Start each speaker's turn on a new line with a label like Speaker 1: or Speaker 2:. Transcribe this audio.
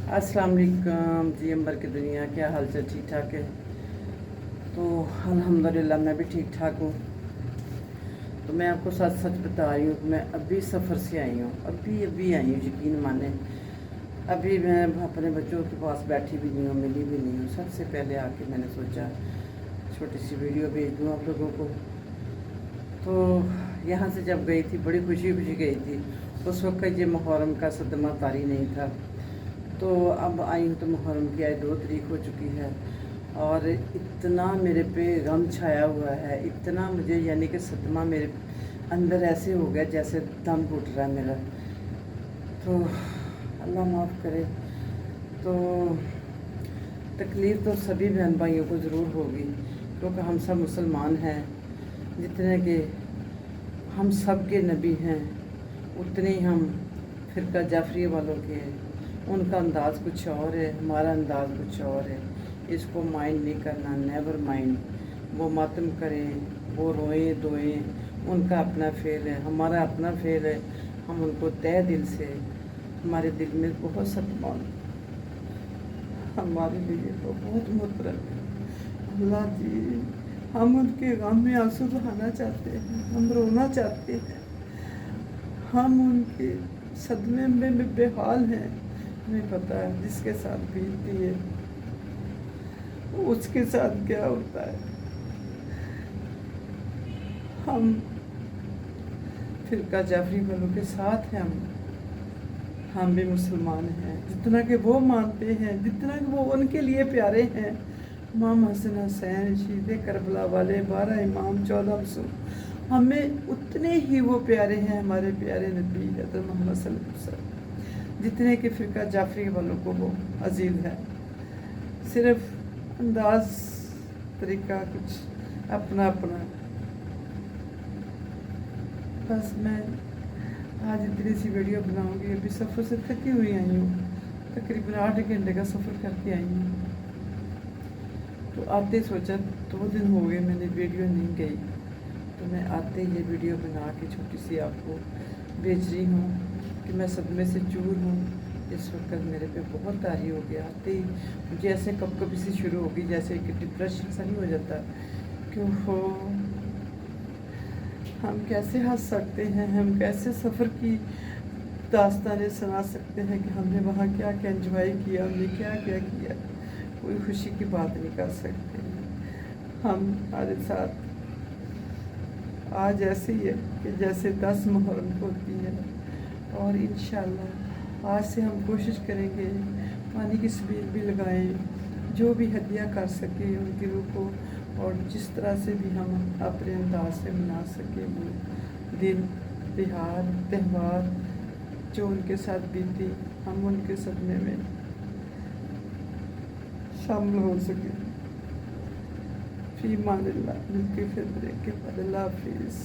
Speaker 1: अस्सलाम वालेकुम जी। अंबर की दुनिया, क्या हाल चाल? ठीक ठाक है? तो अल्हम्दुलिल्लाह मैं भी ठीक ठाक हूँ। तो मैं आपको सच सच बता रही हूँ कि मैं अभी सफ़र से आई हूँ, अभी आई हूँ, यकीन माने। अभी मैं अपने बच्चों के पास बैठी भी नहीं हूँ, मिली भी नहीं हूँ। सबसे पहले आके मैंने सोचा छोटी सी वीडियो भेज दूँ आप लोगों को। तो यहाँ से जब गई थी बड़ी खुशी खुशी गई थी। उस वक्त ये मुहर्रम का सदमा तारी नहीं था। तो अब आई हूँ तो मुहर्रम की आज 2 तारीख हो चुकी है और इतना मेरे पे गम छाया हुआ है, इतना मुझे यानी कि सदमा मेरे अंदर ऐसे हो गया जैसे दम घुट रहा है मेरा। तो अल्लाह माफ़ करे। तो तकलीफ़ तो सभी बहन भाइयों को ज़रूर होगी, क्योंकि हम सब मुसलमान हैं। जितने के हम सब के नबी हैं उतने ही हम फ़िरका जाफरी वालों के हैं। उनका अंदाज़ कुछ और है, हमारा अंदाज़ कुछ और है। इसको माइंड नहीं करना, नेवर माइंड। वो मातम करें, वो रोएं धोएं, उनका अपना फ़ेल है, हमारा अपना फ़ेल है। हम उनको तहे दिल से, हमारे दिल में बहुत सम्मान, हमारे लिए तो बहुत मुहतरम है। अल्लाह जी, हम उनके गम में आंसू बहाना चाहते हैं, हम रोना चाहते हैं, हम उनके सदमे में बेहाल हैं। हमें पता है जिसके साथ बीतती है उसके साथ क्या होता है। हम फ़िरका जाफरी वालों के साथ हैं। हम भी मुसलमान हैं। जितना कि वो मानते हैं, जितना कि वो उनके लिए प्यारे हैं, इमाम हसन हुसैन शहीद करबला वाले 12 इमाम 14 मासूम, हमें उतने ही वो प्यारे हैं। हमारे प्यारे नबी हज़रत मोहम्मद सल्लल्लाहु अलैहि वसल्लम जितने कि फ़िरका जाफरी वालों को वो अजीज़ है। सिर्फ अंदाज़ तरीका कुछ अपना अपना। बस मैं आज इतनी सी वीडियो बनाऊंगी। अभी सफ़र से थकी हुई आई हूँ, तकरीबन 8 घंटे का सफ़र करके आई हूँ। तो आते सोचा 2 दिन हो गए मैंने वीडियो नहीं गई, तो मैं आते ये वीडियो बना के छोटी सी आपको भेज रही हूँ कि मैं सदमे से चूर हूँ। इस वक्त मेरे पे बहुत तारी हो गया। आते ही मुझे ऐसे कभी से शुरू होगी जैसे कि डिप्रेशन सा नहीं हो जाता कि हो हम कैसे हंस सकते हैं, हम कैसे सफ़र की दास्तानें सुना सकते हैं कि हमने वहाँ क्या क्या एंजॉय किया, हमने क्या क्या किया। कोई खुशी की बात नहीं कर सकते। हम हमारे साथ आज ऐसे ही है कि जैसे 10 मुहर्रम होती है। और इंशाल्लाह आज से हम कोशिश करेंगे पानी की छबील भी लगाएं, जो भी हदिया कर सके उनकी रूह को, और जिस तरह से भी हम अपने अंदाज से मना सकें वो दिन तिहार त्यौहार जो उनके साथ बीती, हम उनके सदमे में शामिल हो सके। फी मानिल्लाह, मिलके फिर ब्रेक के बाद अल्लाह हाफिज़।